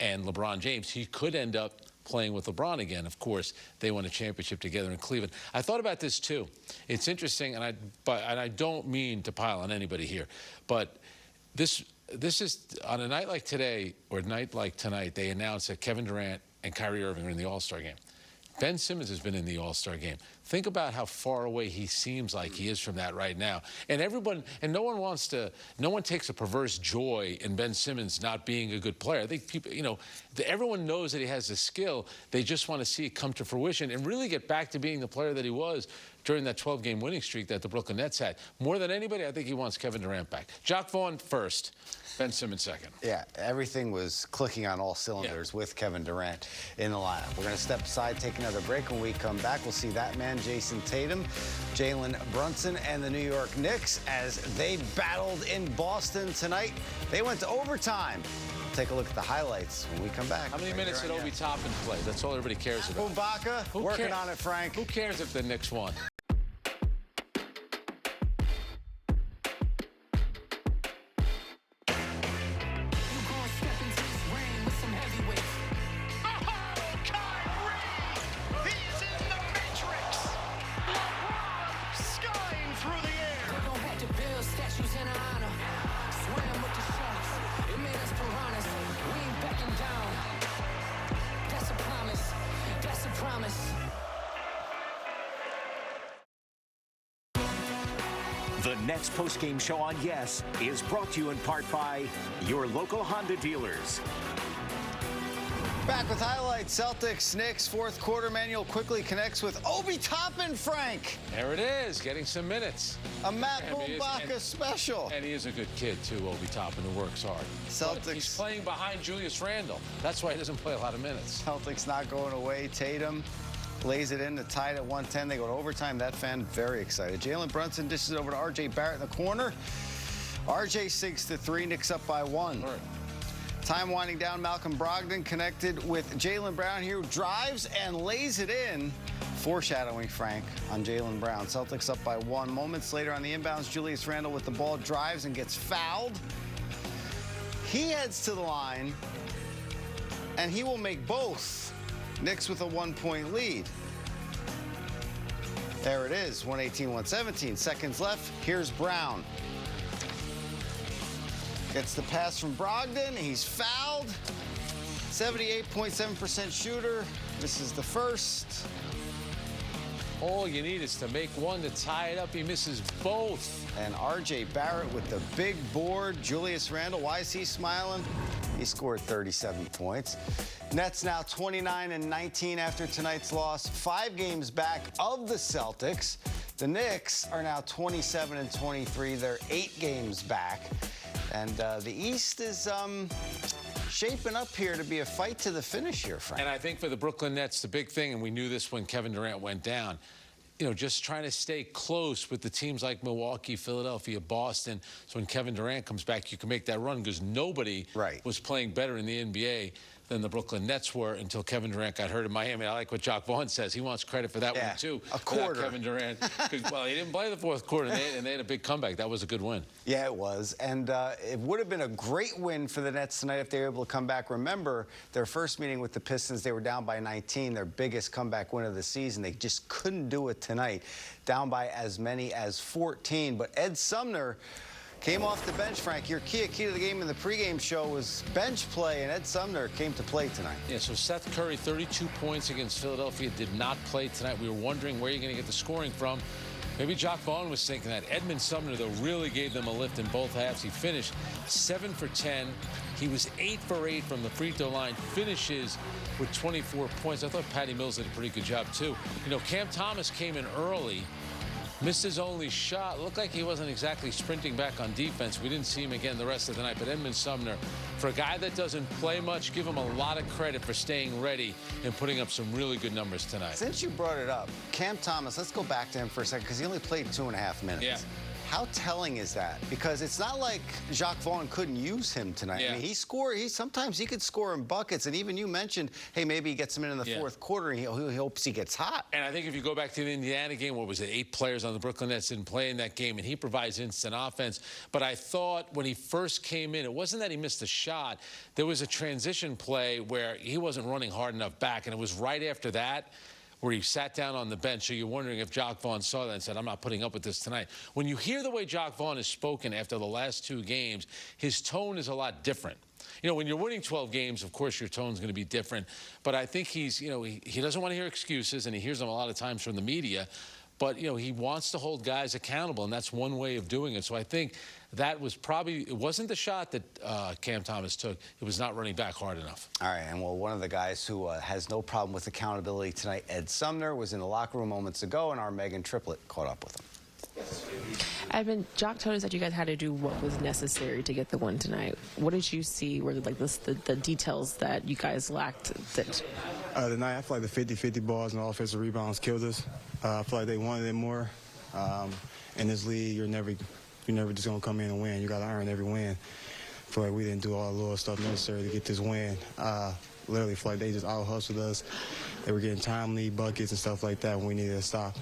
and LeBron James. He could end up playing with LeBron again. Of course, they won a championship together in Cleveland. I thought about this too. It's interesting, and I don't mean to pile on anybody here, but this is on a night like today or a night like tonight, they announced that Kevin Durant and Kyrie Irving are in the All-Star game. Ben Simmons has been in the All-Star game. Think about how far away he seems like he is from that right now. And no one takes a perverse joy in Ben Simmons not being a good player. I think people, you know, everyone knows that he has the skill. They just want to see it come to fruition and really get back to being the player that he was during that 12-game winning streak that the Brooklyn Nets had. More than anybody, I think he wants Kevin Durant back. Jock Vaughn first, Ben Simmons second. Yeah, everything was clicking on all cylinders with Kevin Durant in the lineup. We're going to step aside, take another break. When we come back, we'll see that man, Jason Tatum, Jalen Brunson, and the New York Knicks as they battled in Boston tonight. They went to overtime. Take a look at the highlights when we come back. How many minutes did Obi Toppin play? That's all everybody cares about. Ibaka, working on it, Frank. Who cares if the Knicks won? The Nets postgame show on Yes is brought to you in part by your local Honda dealers. Back with highlights. Celtics, Knicks, fourth quarter. Manuel quickly connects with Obi Toppin, Frank. There it is, getting some minutes. A Matt Ibaka special. And he is a good kid, too, Obi Toppin, who works hard. Celtics. But he's playing behind Julius Randle. That's why he doesn't play a lot of minutes. Celtics not going away. Tatum lays it in to tie it at 110. They go to overtime. That fan very excited. Jalen Brunson dishes it over to R.J. Barrett in the corner. R.J. sinks to 3, Knicks up by 1. Right. Time winding down. Malcolm Brogdon connected with Jaylen Brown here, who drives and lays it in. Foreshadowing, Frank, on Jaylen Brown. Celtics up by 1. Moments later on the inbounds, Julius Randle with the ball drives and gets fouled. He heads to the line, and he will make both. Knicks with a 1-point lead. There it is, 118-117. Seconds left. Here's Brown. Gets the pass from Brogdon. He's fouled. 78.7% shooter. Misses the first. All you need is to make one to tie it up. He misses both. And R.J. Barrett with the big board. Julius Randle, why is he smiling? He scored 37 points. Nets now 29-19 after tonight's loss. 5 games back of the Celtics. The Knicks are now 27-23. They're 8 games back. And the East is shaping up here to be a fight to the finish here, Frank. And I think for the Brooklyn Nets, the big thing, and we knew this when Kevin Durant went down, you know, just trying to stay close with the teams like Milwaukee, Philadelphia, Boston. So when Kevin Durant comes back, you can make that run because nobody was playing better in the NBA than the Brooklyn Nets were until Kevin Durant got hurt in Miami. I like what Jock Vaughn says. He wants credit for that one, too. A quarter. Kevin Durant. Well, he didn't play the fourth quarter, and they had a big comeback. That was a good win. Yeah, it was. And it would have been a great win for the Nets tonight if they were able to come back. Remember, their first meeting with the Pistons, they were down by 19, their biggest comeback win of the season. They just couldn't do it tonight, down by as many as 14. But Ed Sumner came off the bench, Frank. Your key to the game in the pregame show was bench play, and Ed Sumner came to play tonight. Yeah, so Seth Curry, 32 points against Philadelphia, did not play tonight. We were wondering where you're going to get the scoring from. Maybe Jock Vaughn was thinking that. Edmund Sumner, though, really gave them a lift in both halves. He finished 7 for 10. He was 8 for 8 from the free throw line, finishes with 24 points. I thought Patty Mills did a pretty good job, too. You know, Cam Thomas came in early, missed his only shot. Looked like he wasn't exactly sprinting back on defense. We didn't see him again the rest of the night. But Edmund Sumner, for a guy that doesn't play much, give him a lot of credit for staying ready and putting up some really good numbers tonight. Since you brought it up, Cam Thomas, let's go back to him for a second because he only played 2.5 minutes. Yeah. How telling is that? Because it's not like Jock Vaughn couldn't use him tonight. Yeah. I mean, sometimes he could score in buckets, and even you mentioned, hey, maybe he gets him in the fourth quarter, and he hopes he gets hot. And I think if you go back to the Indiana game, what was it, 8 players on the Brooklyn Nets didn't play in that game, and he provides instant offense. But I thought when he first came in, it wasn't that he missed a shot. There was a transition play where he wasn't running hard enough back, and it was right after that where he sat down on the bench. So you're wondering if Jock Vaughn saw that and said, I'm not putting up with this tonight. When you hear the way Jock Vaughn has spoken after the last 2 games, his tone is a lot different. You know, when you're winning 12 games, of course, your tone's going to be different. But I think he's, you know, he doesn't want to hear excuses, and he hears them a lot of times from the media. But, you know, he wants to hold guys accountable, and that's one way of doing it. So I think that was probably, it wasn't the shot that Cam Thomas took. It was not running back hard enough. All right, and well, one of the guys who has no problem with accountability tonight, Ed Sumner, was in the locker room moments ago, and our Megan Triplett caught up with him. Edmund, Jock told us that you guys had to do what was necessary to get the win tonight. What did you see were like the details that you guys lacked? Tonight, I feel like the 50-50 balls and offensive rebounds killed us. I feel like they wanted it more. In this league, you're never just going to come in and win. You got to earn every win. I feel like we didn't do all the little stuff necessary to get this win. Literally, I feel like they just out-hustled us. They were getting timely buckets and stuff like that when we needed to stop.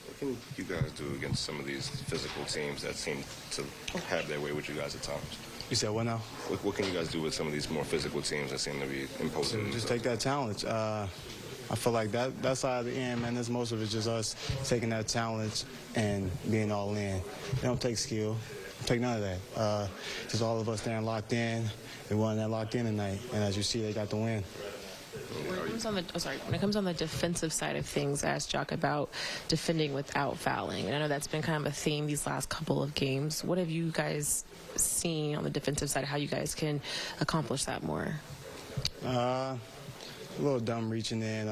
What can you guys do against some of these physical teams that seem to have their way with you guys at times? You said what now? What can you guys do with some of these more physical teams that seem to be imposing? Just take that challenge. I feel like that side of the end, man, that's most of it just us taking that challenge and being all in. It don't take skill. Don't take none of that. Just all of us staying locked in. We won that locked in tonight. And as you see, they got the win. When it comes on the defensive side of things, I asked Jock about defending without fouling. And I know that's been kind of a theme these last couple of games. What have you guys seen on the defensive side, how you guys can accomplish that more? A little dumb reaching in.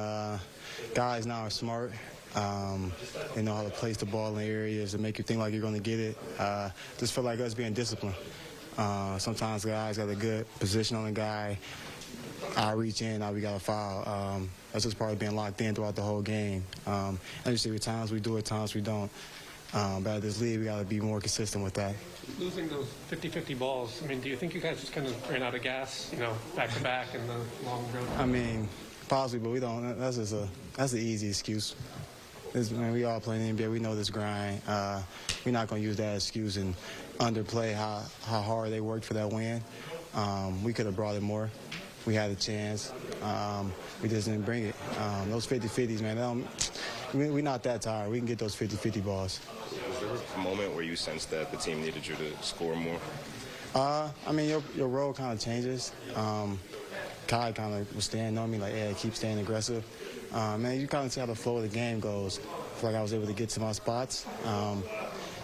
Guys now are smart. They know how to place the ball in areas and make you think like you're going to get it. Just feel like us being disciplined. Sometimes guys got a good position on the guy. I reach in, now we got to foul. That's just part of being locked in throughout the whole game. As you see, at times we do it, times we don't. But at this league, we got to be more consistent with that. Losing those 50-50 balls, I mean, do you think you guys just kind of ran out of gas, back to back in the long road? I mean, possibly, but we don't. That's the easy excuse. We all play in the NBA. We know this grind. We're not going to use that excuse and underplay how hard they worked for that win. We could have brought it more. We had a chance. We just didn't bring it. Those 50-50s, man, we're not that tired. We can get those 50-50 balls. Was there a moment where you sensed that the team needed you to score more? I mean, your role kind of changes. Kai kind of was standing on me like, yeah, keep staying aggressive. Man, you kind of see how the flow of the game goes. I feel like I was able to get to my spots.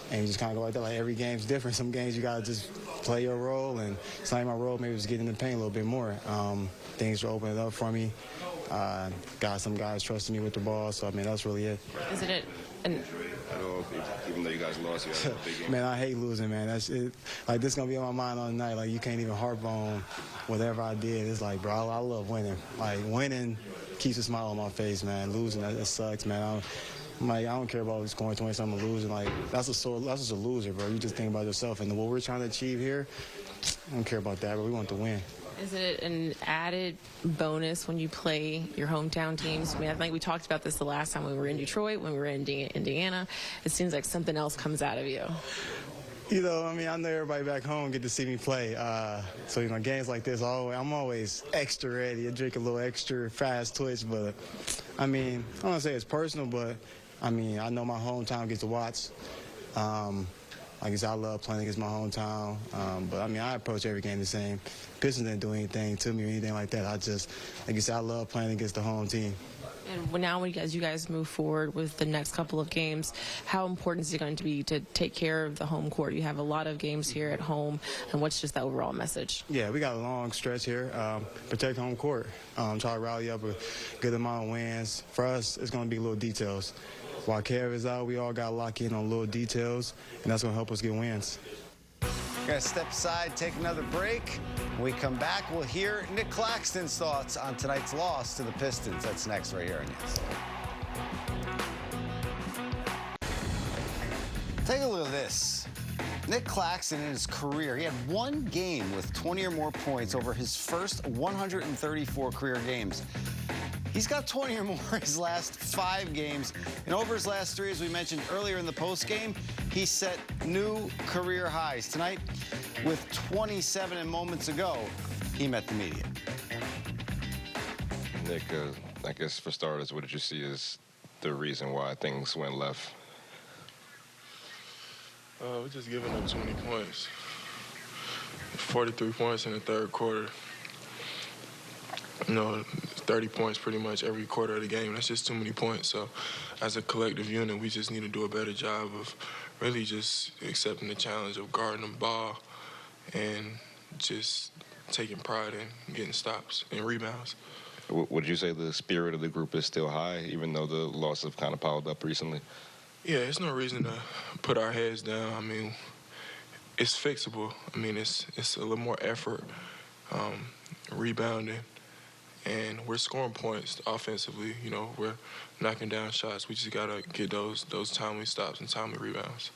And you just kind of go like that. Like, every game's different. Some games you got to just play your role, and it's not my role. Maybe just get in the paint a little bit more. Things are opening up for me. Got some guys trusting me with the ball, so I mean that's really it. Isn't it? And At all, even though you guys lost, you had a big game. Man, I hate losing, man. That's it. Like, this gonna be on my mind all night. Like, you can't even harp on whatever I did. It's like, bro, I love winning. Like, winning keeps a smile on my face, man. Losing, that sucks, man. I don't care about scoring 20-something or losing. Like, that's just a loser, bro. You just think about yourself. And what we're trying to achieve here, I don't care about that, but we want to win. is it an added bonus when you play your hometown teams? I mean, I think we talked about this the last time we were in Detroit, when we were in Indiana. It seems like something else comes out of you. You know, I mean, I know everybody back home get to see me play. So, you know, games like this, I'm always extra ready. I drink a little extra fast twitch. But, I mean, I don't want to say it's personal, but, I mean, I know my hometown gets to watch. Like I said, I love playing against my hometown. But, I mean, I approach every game the same. Pistons didn't do anything to me or anything like that. I just, like I said, I love playing against the home team. And now, as you guys move forward with the next couple of games, how important is it going to be to take care of the home court? You have a lot of games here at home, and what's just the overall message? Yeah, we got a long stretch here. Protect home court. Try to rally up a good amount of wins. For us, it's going to be little details. While Kev is out, we all got to lock in on little details, and that's going to help us get wins. We're going to step aside, take another break. When we come back, we'll hear Nick Claxton's thoughts on tonight's loss to the Pistons. That's next right here on Yes. Take a look at this. Nick Claxton in his career, he had one game with 20 or more points over his first 134 career games. He's got 20 or more his last 5 games. And over his last 3, as we mentioned earlier in the postgame, he set new career highs. Tonight, with 27 and moments ago, he met the media. Nick, I guess for starters, what did you see as the reason why things went left? We're just giving up too many points. 43 points in the third quarter. You know, 30 points pretty much every quarter of the game. That's just too many points. So as a collective unit, we just need to do a better job of really just accepting the challenge of guarding the ball and just taking pride in getting stops and rebounds. Would you say the spirit of the group is still high, even though the losses have kind of piled up recently? Yeah, there's no reason to put our heads down. I mean, it's fixable. I mean, it's a little more effort, rebounding. And we're scoring points offensively. You know, we're knocking down shots. We just got to get those timely stops and timely rebounds.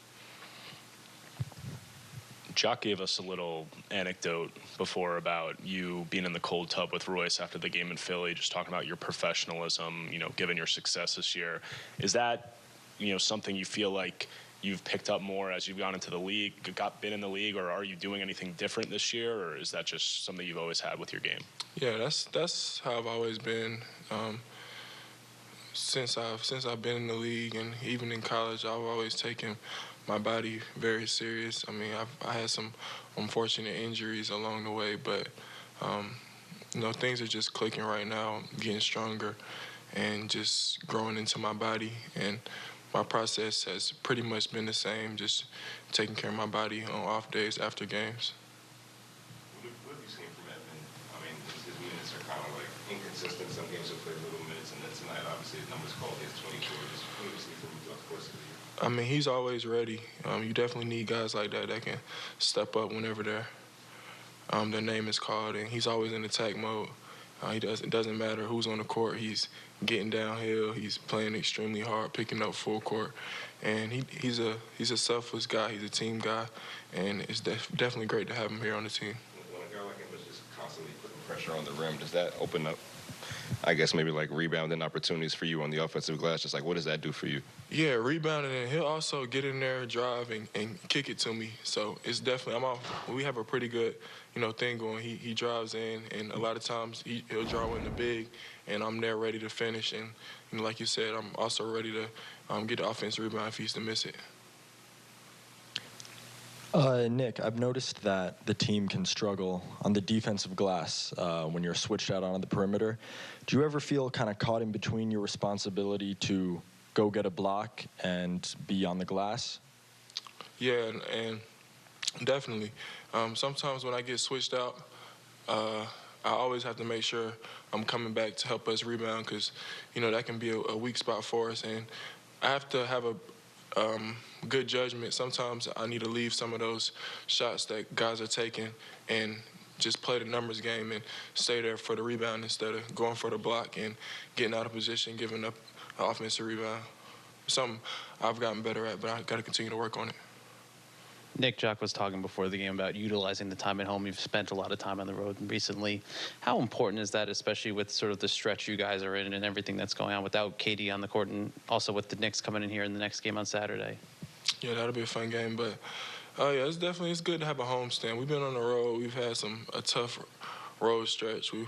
Jock gave us a little anecdote before about you being in the cold tub with Royce after the game in Philly, just talking about your professionalism, you know, given your success this year. Is that, you know, something you feel like you've picked up more as you've gone into the league, been in the league, or are you doing anything different this year, or is that just something you've always had with your game? Yeah, that's how I've always been. Since I've been in the league and even in college, I've always taken my body very serious. I mean, I had some unfortunate injuries along the way, but you know, things are just clicking right now. I'm getting stronger and just growing into my body, and my process has pretty much been the same, just taking care of my body on off days after games. What have you seen from Edmond? I mean, his minutes are kind of like inconsistent. Some games he'll play little minutes, and then tonight, obviously, his numbers called his 24. Just what have you seen from him throughout the course of the year? I mean, he's always ready. You definitely need guys like that can step up whenever their name is called, and he's always in attack mode. It doesn't matter who's on the court. He's getting downhill. He's playing extremely hard, picking up full court, and he's a selfless guy. He's a team guy, and it's definitely great to have him here on the team. When a guy like him is just constantly putting pressure on the rim, does that open up I guess maybe like rebounding opportunities for you on the offensive glass. Just like, what does that do for you? Yeah, rebounding, and he'll also get in there, drive, and kick it to me. So it's definitely we have a pretty good, thing going. He drives in, and a lot of times he'll draw in the big, and I'm there ready to finish. And like you said, I'm also ready to get the offensive rebound if he's to miss it. Nick, I've noticed that the team can struggle on the defensive glass when you're switched out onto the perimeter. Do you ever feel kind of caught in between your responsibility to go get a block and be on the glass? Yeah, and definitely. Sometimes when I get switched out, I always have to make sure I'm coming back to help us rebound because, that can be a weak spot for us. And I have to have a good judgment. Sometimes I need to leave some of those shots that guys are taking and just play the numbers game and stay there for the rebound instead of going for the block and getting out of position, giving up an offensive rebound. Something I've gotten better at, but I got to continue to work on it. Nick, Jock was talking before the game about utilizing the time at home. You've spent a lot of time on the road recently. How important is that, especially with sort of the stretch you guys are in and everything that's going on without KD on the court and also with the Knicks coming in here in the next game on Saturday? Yeah, that'll be a fun game, but yeah, it's good to have a homestand. We've been on the road. We've had a tough road stretch. We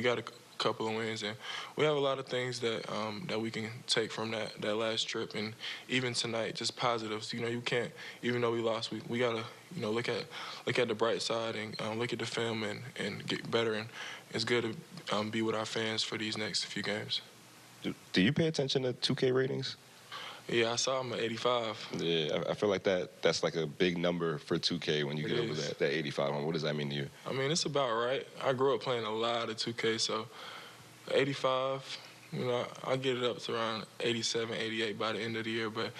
got a couple of wins, and we have a lot of things that we can take from that last trip, and even tonight, just positives. You can't, even though we lost, we gotta look at the bright side and look at the film and get better. And it's good to be with our fans for these next few games. Do you pay attention to 2K ratings? Yeah, I saw him at 85. Yeah, I feel like that's like a big number for 2K when you get over that 85 one. What does that mean to you? I mean, it's about right. I grew up playing a lot of 2K, so 85, I get it up to around 87, 88 by the end of the year, but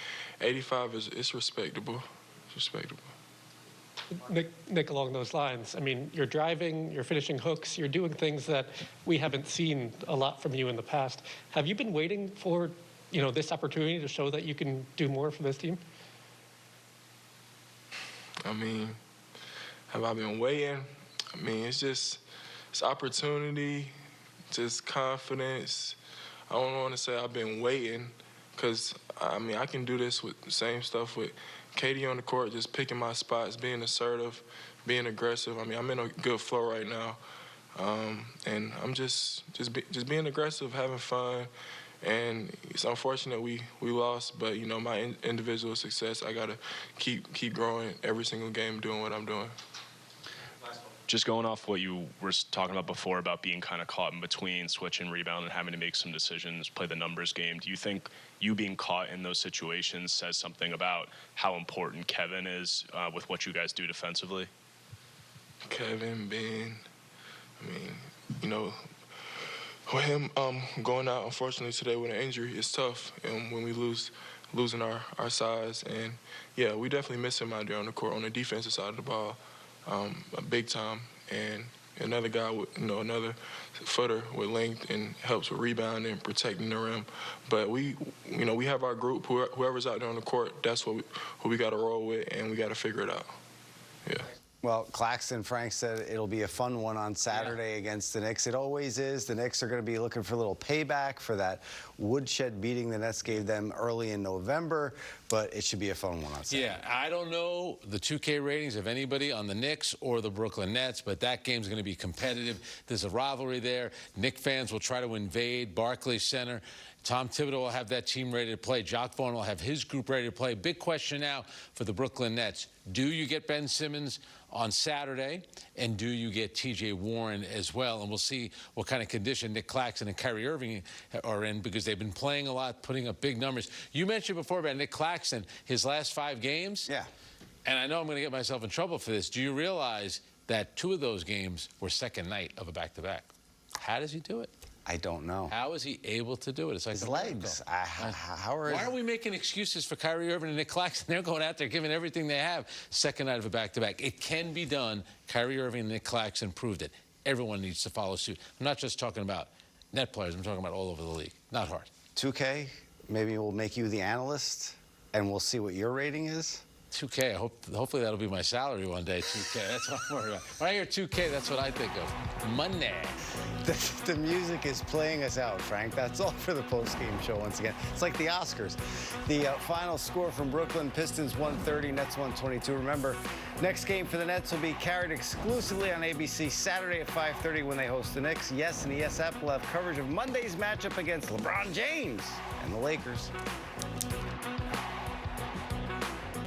85 it's respectable. It's respectable. Nick, along those lines, I mean, you're driving, you're finishing hooks, you're doing things that we haven't seen a lot from you in the past. Have you been waiting for this opportunity to show that you can do more for this team? I mean, have I been waiting? I mean, it's opportunity, just confidence. I don't want to say I've been waiting because, I mean, I can do this with the same stuff with Katie on the court, just picking my spots, being assertive, being aggressive. I mean, I'm in a good flow right now, and I'm just being aggressive, having fun. And it's unfortunate we lost, but my individual success, I gotta keep growing every single game, doing what I'm doing. Just going off what you were talking about before about being kind of caught in between switch and rebound and having to make some decisions, play the numbers game. Do you think you being caught in those situations says something about how important Kevin is with what you guys do defensively? Kevin, Ben, I mean, with him going out, unfortunately, today with an injury, it's tough. And when we losing our size. And, yeah, we definitely miss him out there on the court on the defensive side of the ball, big time. And another guy with, another footer with length and helps with rebounding and protecting the rim. But we have our group. Whoever's out there on the court, that's who we got to roll with, and we got to figure it out. Yeah. Well, Claxton, Frank said it'll be a fun one on Saturday against the Knicks. It always is. The Knicks are going to be looking for a little payback for that woodshed beating the Nets gave them early in November, but it should be a fun one on Saturday. Yeah, I don't know the 2K ratings of anybody on the Knicks or the Brooklyn Nets, but that game's going to be competitive. There's a rivalry there. Knick fans will try to invade Barclays Center. Tom Thibodeau will have that team ready to play. Jock Vaughn will have his group ready to play. Big question now for the Brooklyn Nets. Do you get Ben Simmons on Saturday, and do you get T.J. Warren as well? And we'll see what kind of condition Nick Claxton and Kyrie Irving are in because they've been playing a lot, putting up big numbers. You mentioned before about Nick Claxton, his last 5 games. Yeah. And I know I'm going to get myself in trouble for this. Do you realize that 2 of those games were second night of a back-to-back? How does he do it? I don't know. How is he able to do it? It's like his legs. Why are we making excuses for Kyrie Irving and Nick Claxton? They're going out there giving everything they have. Second night of a back-to-back. It can be done. Kyrie Irving and Nick Claxton proved it. Everyone needs to follow suit. I'm not just talking about net players. I'm talking about all over the league. Not hard. 2K, maybe we'll make you the analyst, and we'll see what your rating is. 2K. Hopefully that'll be my salary one day. 2K. That's what I'm worried about. When I hear 2K, that's what I think of. Money. The music is playing us out, Frank. That's all for the post-game show once again. It's like the Oscars. The final score from Brooklyn, Pistons 130, Nets 122. Remember, next game for the Nets will be carried exclusively on ABC Saturday at 5:30 when they host the Knicks. Yes, and the Yes app will have coverage of Monday's matchup against LeBron James and the Lakers.